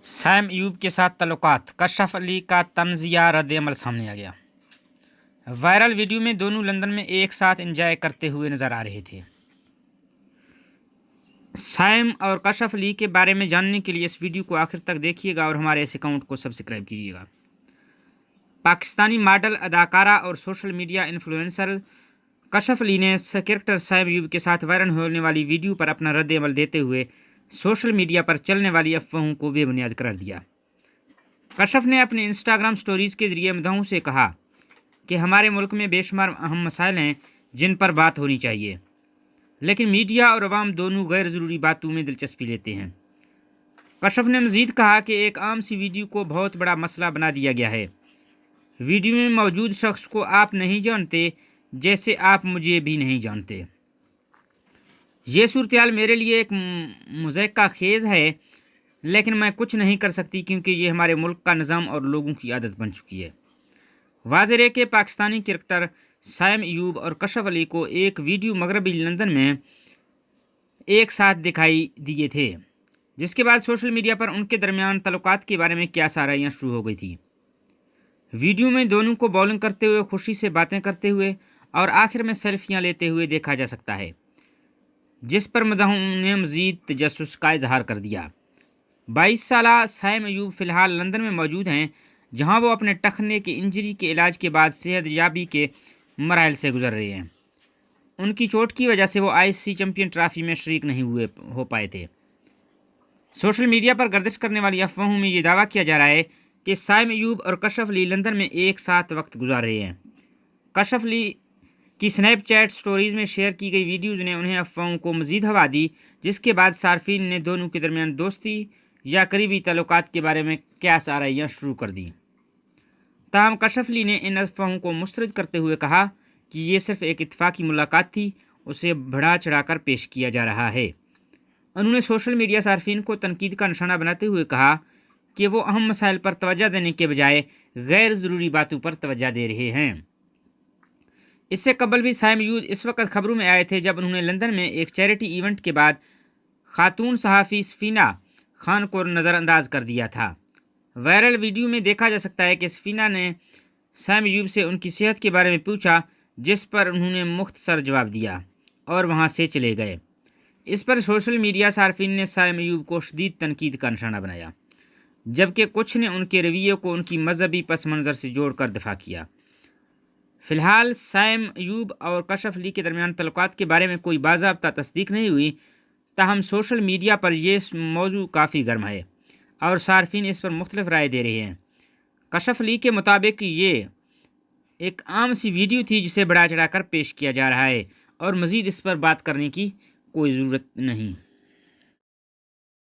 Sam Ayub के साथ ताल्लुकात, कशफ अली का तंज़िया रद्द-ए-अमल सामने आ गया। वायरल वीडियो में दोनों लंदन में एक साथ एंजॉय करते हुए नजर आ रहे थे। सैम और कशफ अली के बारे में जानने के लिए इस वीडियो को आखिर तक देखिएगा और हमारे इस अकाउंट को सब्सक्राइब कीजिएगा। पाकिस्तानी मॉडल, अदाकारा और social media influencer Kashaf Ali ने क्रिकेटर सैम अयूब के साथ वायरल होने वाली वीडियो पर अपना रद्द-ए-अमल देते हुए सोशल मीडिया पर चलने वाली अफवाहों को बेबुनियाद करार दिया। कशफ ने अपने इंस्टाग्राम स्टोरीज के जरिए मदाहों से कहा कि हमारे मुल्क में बेशुमार अहम मसाइल हैं जिन पर बात होनी चाहिए, लेकिन मीडिया और अवाम दोनों गैर ज़रूरी बातों में दिलचस्पी लेते हैं। कशफ ने मज़ीद कहा कि एक आम सी वीडियो को बहुत बड़ा मसला बना दिया गया है। वीडियो में मौजूद शख्स को आप नहीं जानते, जैसे आप मुझे भी नहीं जानते। ये सूरत-ए-हाल मेरे लिए एक मुज़क्का खेज़ है, लेकिन मैं कुछ नहीं कर सकती क्योंकि ये हमारे मुल्क का निज़ाम और लोगों की आदत बन चुकी है। वाज़ेह है कि पाकिस्तानी क्रिकेटर सैम अयूब और कशफ अली को एक वीडियो मगरबी लंदन में एक साथ दिखाई दिए थे, जिसके बाद सोशल मीडिया पर उनके दरमियान ताल्लुकात के बारे में क्यासाराइयाँ शुरू हो गई थी। वीडियो में दोनों को बॉलिंग करते हुए, खुशी से बातें करते हुए और आखिर में सेल्फियाँ लेते हुए देखा जा सकता है, जिस पर मदाहों ने मज़ीद तजस्सुस का इजहार कर दिया। 22 साला सैम अयूब फ़िलहाल लंदन में मौजूद हैं, जहां वो अपने टखने की इंजरी के इलाज के बाद सेहतयाबी के मराहल से गुजर रहे हैं। उनकी चोट की वजह से वो आईसीसी चैंपियन ट्रॉफी में शरीक नहीं हो पाए थे। सोशल मीडिया पर गर्दिश करने वाली अफवाहों में ये दावा किया जा रहा है कि सैम अयूब और कशफ अली लंदन में एक साथ वक्त गुजार रहे हैं। कशफ अली की स्नैपचैट स्टोरीज में शेयर की गई वीडियोज़ ने उन्हें अफवाहों को मज़ीद हवा दी, जिसके बाद सार्फिन ने दोनों के दरमियान दोस्ती या करीबी ताल्लुकात के बारे में क्यासाराइयाँ शुरू कर दी। ताहम कशफ अली ने इन अफवाहों को मुस्तरद करते हुए कहा कि ये सिर्फ एक इत्तफाकी मुलाकात थी, उसे बढ़ा चढ़ाकर पेश किया जा रहा है। उन्होंने सोशल मीडिया सार्फिन को तनकीद का निशाना बनाते हुए कहा कि वो अहम मसाइल पर तवज्जो देने के बजाय गैर ज़रूरी बातों पर तवज्जो दे रहे हैं। इससे कबल भी सैम अयूब इस वक्त खबरों में आए थे जब उन्होंने लंदन में एक चैरिटी इवेंट के बाद खातून सहाफ़ी सफीना खान को नज़रअंदाज कर दिया था। वायरल वीडियो में देखा जा सकता है कि सफीना ने सैम अयूब से उनकी सेहत के बारे में पूछा, जिस पर उन्होंने मुख्तसर जवाब दिया और वहां से चले गए। इस पर सोशल मीडिया सार्फिन ने सैम अयूब को शदीद तनकीद का निशाना बनाया, जबकि कुछ ने उनके रवैये को उनकी मजहबी पस मंज़र से जोड़कर दिफा किया। फ़िलहाल सैम अयूब और कशफ अली के दरमियान तल्लुकात के बारे में कोई बाज़ाब्ता तस्दीक नहीं हुई, ताहम सोशल मीडिया पर यह मौजू काफ़ी गर्म है और सार्फिन इस पर मुख्तलिफ राय दे रहे हैं। कशफ अली के मुताबिक ये एक आम सी वीडियो थी जिसे बढ़ा चढ़ाकर पेश किया जा रहा है और मज़ीद इस पर बात करने की कोई ज़रूरत नहीं।